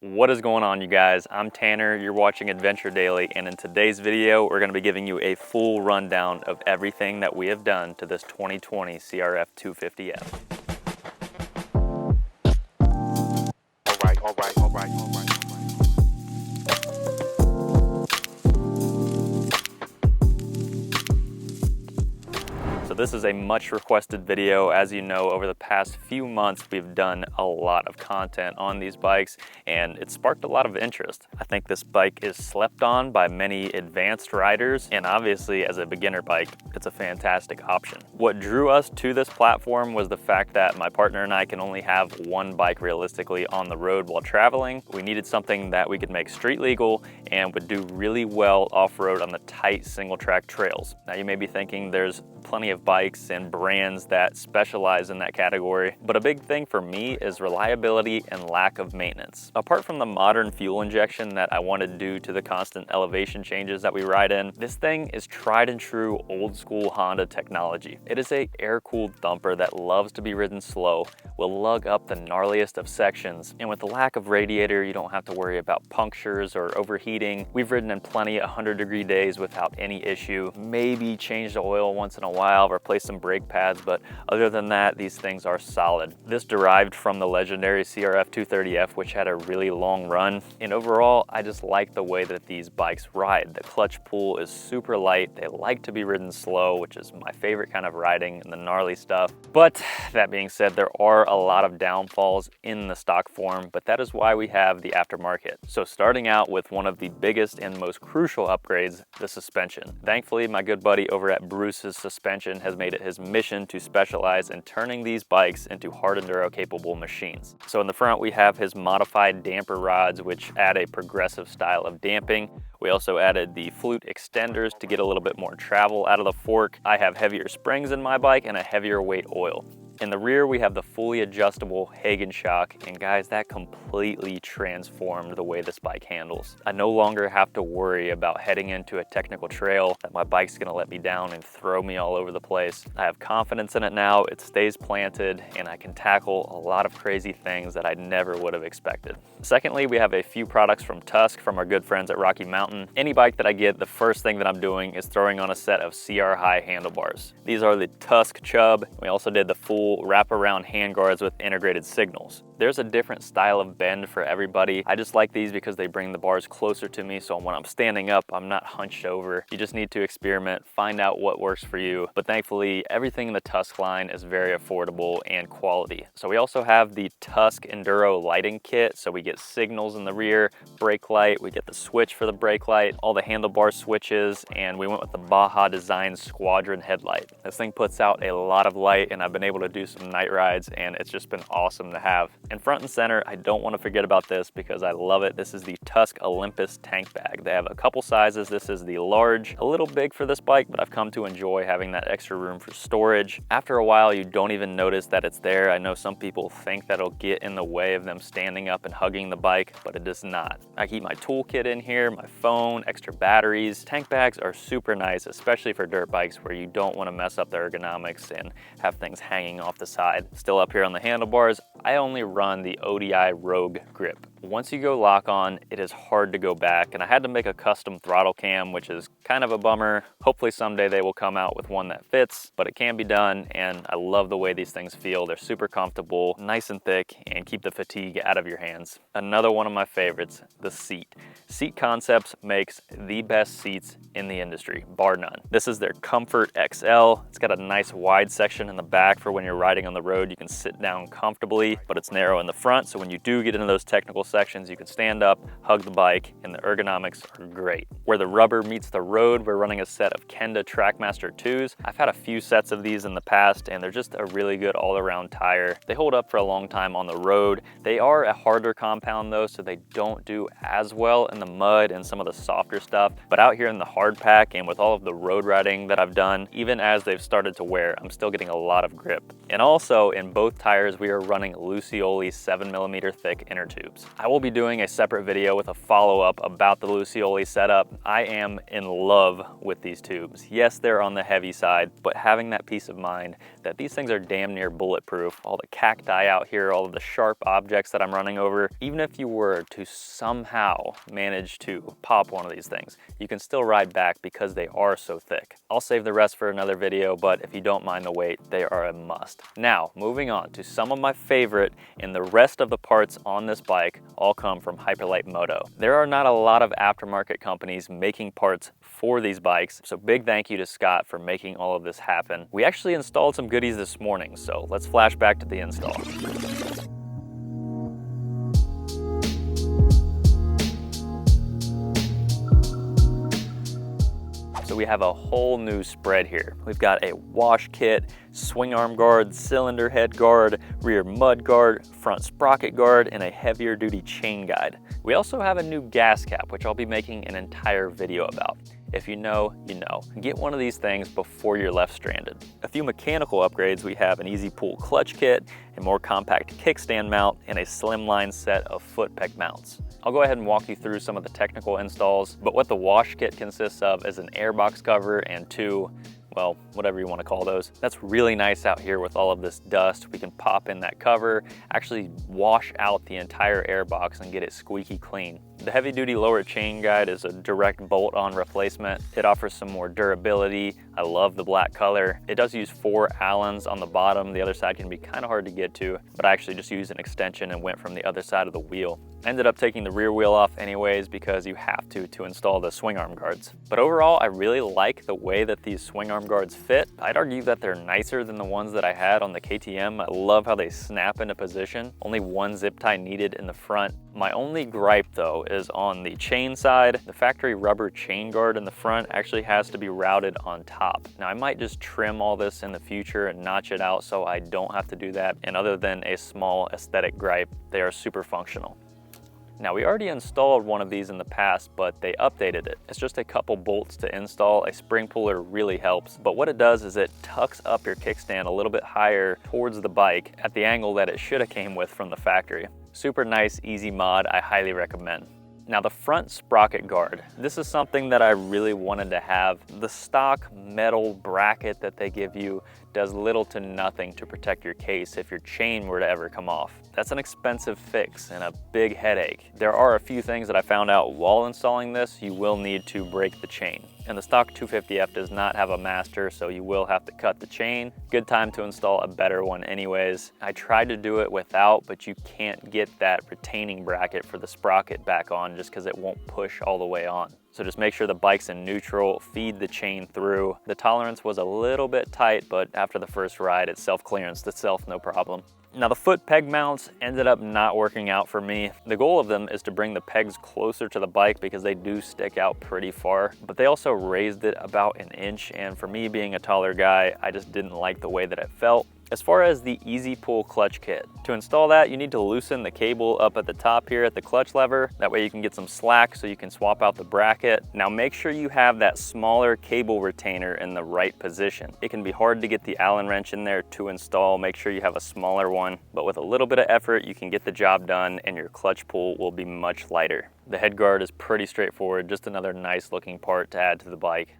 What is going on, you guys? I'm Tanner, you're watching Adventure Daily, and in today's video we're going to be giving you a full rundown of everything that we have done to this 2020 CRF250F. All right. So this is a much requested video. As you know, over the past few months, we've done a lot of content on these bikes and it sparked a lot of interest. I think this bike is slept on by many advanced riders, and obviously as a beginner bike, it's a fantastic option. What drew us to this platform was the fact that my partner and I can only have one bike realistically on the road while traveling. We needed something that we could make street legal and would do really well off-road on the tight single track trails. Now you may be thinking there's plenty of bikes and brands that specialize in that category, but a big thing for me is reliability and lack of maintenance. Apart from the modern fuel injection that I wanted due to the constant elevation changes that we ride in, this thing is tried and true old school Honda technology. It is a air-cooled thumper that loves to be ridden slow, will lug up the gnarliest of sections, and with the lack of radiator, you don't have to worry about punctures or overheating. We've ridden in plenty of 100-degree days without any issue. Maybe change the oil once in a while, replace some brake pads, but other than that, these things are solid. This derived from the legendary CRF250F, which had a really long run, and overall, I just like the way that these bikes ride. The clutch pull is super light. They like to be ridden slow, which is my favorite kind of riding, and the gnarly stuff. But that being said, there are a lot of downfalls in the stock form, but that is why we have the aftermarket. So starting out with one of the biggest and most crucial upgrades, the suspension. Thankfully, my good buddy over at Bruce's Suspension has made it his mission to specialize in turning these bikes into hard enduro capable machines. So in the front, we have his modified damper rods, which add a progressive style of damping. We also added the flute extenders to get a little bit more travel out of the fork. I have heavier springs in my bike and a heavier weight oil. In the rear, we have the fully adjustable Hagen shock, and guys, that completely transformed the way this bike handles. I no longer have to worry about heading into a technical trail that my bike's gonna let me down and throw me all over the place. I have confidence in it now, it stays planted, and I can tackle a lot of crazy things that I never would have expected. Secondly, we have a few products from Tusk from our good friends at Rocky Mountain. Any bike that I get, the first thing that I'm doing is throwing on a set of CR High handlebars. These are the Tusk Chub. We also did the full wraparound handguards with integrated signals. There's a different style of bend for everybody. I just like these because they bring the bars closer to me, so when I'm standing up, I'm not hunched over. You just need to experiment, find out what works for you. But thankfully, everything in the Tusk line is very affordable and quality. So we also have the Tusk Enduro lighting kit. So we get signals in the rear, brake light, we get the switch for the brake light, all the handlebar switches, and we went with the Baja Design Squadron headlight. This thing puts out a lot of light, and I've been able to do some night rides, and it's just been awesome to have. And front and center, I don't want to forget about this because I love it. This is the Tusk Olympus tank bag. They have a couple sizes. This is the large, a little big for this bike, but I've come to enjoy having that extra room for storage. After a while, you don't even notice that it's there. I know some people think that it'll get in the way of them standing up and hugging the bike, but it does not. I keep my toolkit in here, my phone, extra batteries. Tank bags are super nice, especially for dirt bikes where you don't want to mess up the ergonomics and have things hanging off the side. Still up here on the handlebars, I only run the ODI Rogue grip. Once you go lock on, it is hard to go back, and I had to make a custom throttle cam, which is kind of a bummer. Hopefully someday they will come out with one that fits, but it can be done, and I love the way these things feel. They're super comfortable, nice and thick, and keep the fatigue out of your hands. Another one of my favorites, the seat. Seat Concepts makes the best seats in the industry, bar none. This is their Comfort XL. It's got a nice wide section in the back for when you're riding on the road. You can sit down comfortably, but it's narrow in the front, so when you do get into those technical sections, you can stand up, hug the bike, and the ergonomics are great. Where the rubber meets the road, we're running a set of Kenda Trackmaster 2s. I've had a few sets of these in the past, and they're just a really good all-around tire. They hold up for a long time on the road. They are a harder compound though, so they don't do as well in the mud and some of the softer stuff. But out here in the hard pack and with all of the road riding that I've done, even as they've started to wear, I'm still getting a lot of grip. And also in both tires, we are running Lucioli 7mm thick inner tubes. I will be doing a separate video with a follow-up about the Lucioli setup. I am in love with these tubes. Yes, they're on the heavy side, but having that peace of mind that these things are damn near bulletproof. All the cacti out here, all of the sharp objects that I'm running over, even if you were to somehow manage to pop one of these things, you can still ride back because they are so thick. I'll save the rest for another video, but if you don't mind the weight, they are a must. Now, moving on to some of my favorite, and the rest of the parts on this bike all come from Hyperlite Moto. There are not a lot of aftermarket companies making parts for these bikes, so big thank you to Scott for making all of this happen. We actually installed some goodies this morning, so let's flash back to the install. So we have a whole new spread here. We've got a wash kit, swing arm guard, cylinder head guard, rear mud guard, front sprocket guard, and a heavier duty chain guide. We also have a new gas cap, which I'll be making an entire video about. If you know, you know. Get one of these things before you're left stranded. A few mechanical upgrades: we have an easy pull clutch kit, a more compact kickstand mount, and a slimline set of foot peg mounts. I'll go ahead and walk you through some of the technical installs, but what the wash kit consists of is an airbox cover and two, well, whatever you want to call those. That's really nice out here with all of this dust. We can pop in that cover, actually wash out the entire airbox and get it squeaky clean. The heavy duty lower chain guide is a direct bolt-on replacement. It offers some more durability. I love the black color. It does use 4 Allens on the bottom. The other side can be kind of hard to get to, but I actually just used an extension and went from the other side of the wheel. I ended up taking the rear wheel off anyways because you have to install the swing arm guards. But overall, I really like the way that these swing arm guards fit. I'd argue that they're nicer than the ones that I had on the KTM. I love how they snap into position. Only one zip tie needed in the front. My only gripe though is on the chain side. The factory rubber chain guard in the front actually has to be routed on top. Now I might just trim all this in the future and notch it out so I don't have to do that. And other than a small aesthetic gripe, they are super functional. Now we already installed one of these in the past, but they updated it. It's just a couple bolts to install. A spring puller really helps, but what it does is it tucks up your kickstand a little bit higher towards the bike at the angle that it should have came with from the factory. Super nice, easy mod, I highly recommend. Now the front sprocket guard, this is something that I really wanted to have. The stock metal bracket that they give you does little to nothing to protect your case if your chain were to ever come off. That's an expensive fix and a big headache. There are a few things that I found out while installing this. You will need to break the chain. And the stock 250F does not have a master, so you will have to cut the chain. Good time to install a better one anyways. I tried to do it without, but you can't get that retaining bracket for the sprocket back on just because it won't push all the way on. So just make sure the bike's in neutral, feed the chain through. The tolerance was a little bit tight, but after the first ride, it self-clearanced itself, no problem. Now the foot peg mounts ended up not working out for me. The goal of them is to bring the pegs closer to the bike because they do stick out pretty far, but they also raised it about an inch, and for me being a taller guy, I just didn't like the way that it felt. As far as the easy pull clutch kit, to install that you need to loosen the cable up at the top here at the clutch lever. That way you can get some slack so you can swap out the bracket. Now make sure you have that smaller cable retainer in the right position. It can be hard to get the Allen wrench in there to install. Make sure you have a smaller one, but with a little bit of effort you can get the job done and your clutch pull will be much lighter. The head guard is pretty straightforward, just another nice looking part to add to the bike.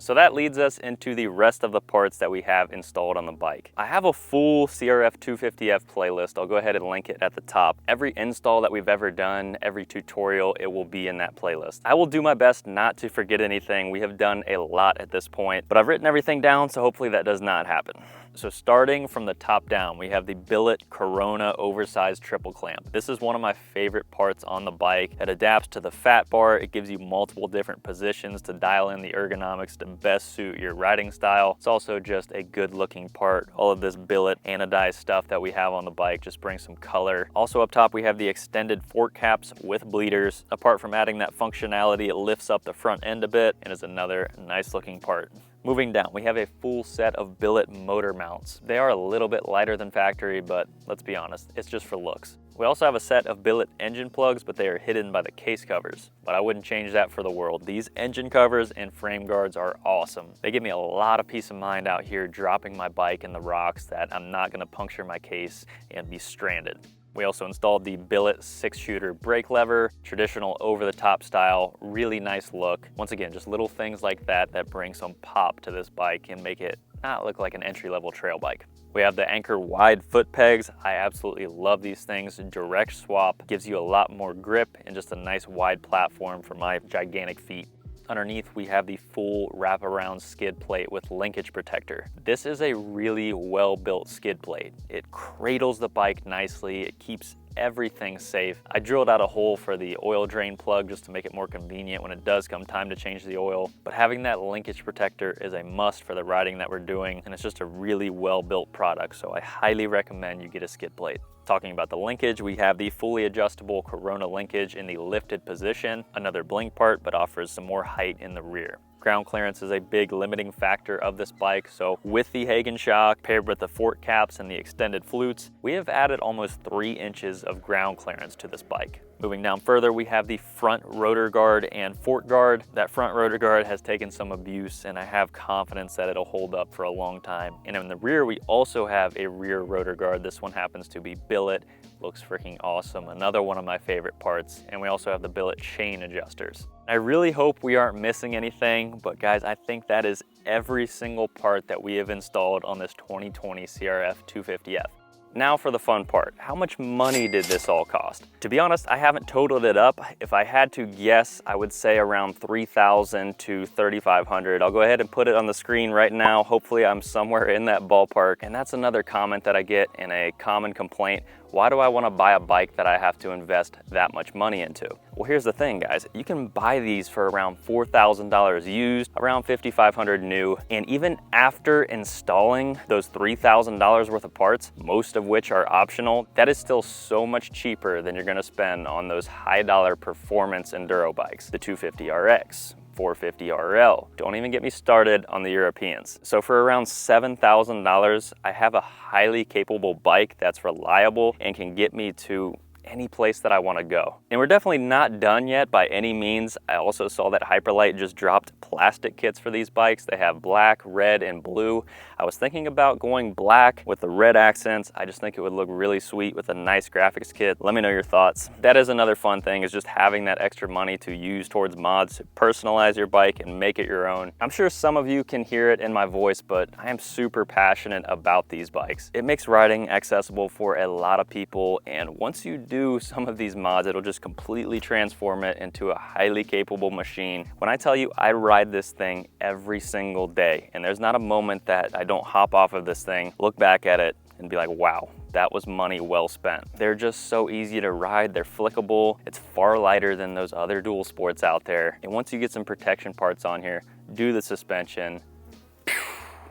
So that leads us into the rest of the parts that we have installed on the bike. I have a full CRF250F playlist. I'll go ahead and link it at the top. Every install that we've ever done, every tutorial, it will be in that playlist. I will do my best not to forget anything. We have done a lot at this point, but I've written everything down, so hopefully that does not happen. So starting from the top down, we have the Billet Corona oversized triple clamp. This is one of my favorite parts on the bike. It adapts to the fat bar. It gives you multiple different positions to dial in the ergonomics to best suit your riding style. It's also just a good looking part. All of this billet anodized stuff that we have on the bike just brings some color. Also up top, we have the extended fork caps with bleeders. Apart from adding that functionality, it lifts up the front end a bit and is another nice looking part. Moving down, we have a full set of billet motor mounts. They are a little bit lighter than factory, but let's be honest, it's just for looks. We also have a set of billet engine plugs, but they are hidden by the case covers. But I wouldn't change that for the world. These engine covers and frame guards are awesome. They give me a lot of peace of mind out here dropping my bike in the rocks that I'm not gonna puncture my case and be stranded. We also installed the billet 6-shooter brake lever, traditional over-the-top style, really nice look. Once again, just little things like that that bring some pop to this bike and make it not look like an entry-level trail bike. We have the Anchor wide foot pegs. I absolutely love these things. Direct swap gives you a lot more grip and just a nice wide platform for my gigantic feet. Underneath, we have the full wraparound skid plate with linkage protector. This is a really well-built skid plate. It cradles the bike nicely. It keeps everything safe. I drilled out a hole for the oil drain plug just to make it more convenient when it does come time to change the oil. But having that linkage protector is a must for the riding that we're doing, and it's just a really well-built product, so I highly recommend you get a skid plate. Talking about the linkage, we have the fully adjustable Corona linkage in the lifted position, another blink part, but offers some more height in the rear. Ground clearance is a big limiting factor of this bike, so with the Hagen shock paired with the fork caps and the extended flutes, we have added almost 3 inches of ground clearance to this bike. Moving down further, we have the front rotor guard and fork guard. That front rotor guard has taken some abuse, and I have confidence that it'll hold up for a long time. And in the rear, we also have a rear rotor guard. This one happens to be billet. Looks freaking awesome. Another one of my favorite parts. And we also have the billet chain adjusters. I really hope we aren't missing anything, but guys, I think that is every single part that we have installed on this 2020 CRF250F. Now for the fun part. How much money did this all cost? To be honest, I haven't totaled it up. If I had to guess, I would say around $3,000 to $3,500. I'll go ahead and put it on the screen right now. Hopefully I'm somewhere in that ballpark. And that's another comment that I get, and a common complaint. Why do I want to buy a bike that I have to invest that much money into? Well, here's the thing, guys. You can buy these for around $4,000 used, around $5,500 new, and even after installing those $3,000 worth of parts, most of which are optional, that is still so much cheaper than you're going to spend on those high-dollar performance enduro bikes, the 250RX. 450RL. Don't even get me started on the Europeans. So for around $7,000, I have a highly capable bike that's reliable and can get me to any place that I want to go. And we're definitely not done yet by any means. I also saw that Hyperlite just dropped plastic kits for these bikes. They have black, red, and blue. I was thinking about going black with the red accents. I just think it would look really sweet with a nice graphics kit. Let me know your thoughts. That is another fun thing, is just having that extra money to use towards mods to personalize your bike and make it your own. I'm sure some of you can hear it in my voice, but I am super passionate about these bikes. It makes riding accessible for a lot of people, and once you do some of these mods, it'll just completely transform it into a highly capable machine. When I tell you I ride this thing every single day, and there's not a moment that I don't hop off of this thing, look back at it, and be like, wow, that was money well spent. They're just so easy to ride, they're flickable, it's far lighter than those other dual sports out there. And once you get some protection parts on here, do the suspension,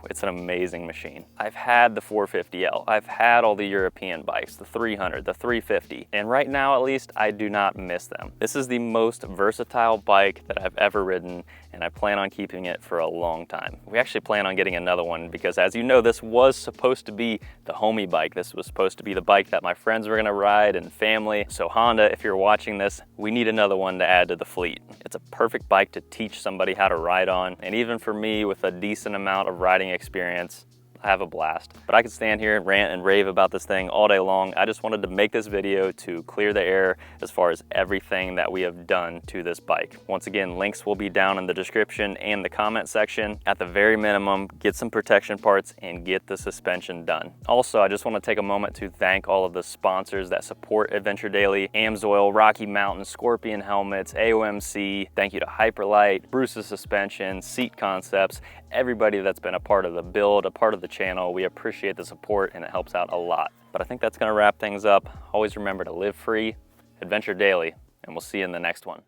it's an amazing machine. I've had the 450L, I've had all the European bikes, the 300, the 350, and right now at least I do not miss them. This is the most versatile bike that I've ever ridden, and I plan on keeping it for a long time. We actually plan on getting another one because, as you know, this was supposed to be the homie bike. This was supposed to be the bike that my friends were gonna ride and family. So Honda, if you're watching this, we need another one to add to the fleet. It's a perfect bike to teach somebody how to ride on, and even for me with a decent amount of riding experience, I have a blast. But I could stand here and rant and rave about this thing all day long. I just wanted to make this video to clear the air as far as everything that we have done to this bike. Once again, links will be down in the description and the comment section. At the very minimum, get some protection parts and get the suspension done. Also, I just want to take a moment to thank all of the sponsors that support Adventure Daily: Amsoil, Rocky Mountain, Scorpion Helmets, AOMC. Thank you to Hyperlite, Bruce's Suspension, Seat Concepts, everybody that's been a part of the build, a part of the channel. We appreciate the support, and it helps out a lot. But I think that's going to wrap things up. Always remember to live free, adventure daily, and we'll see you in the next one.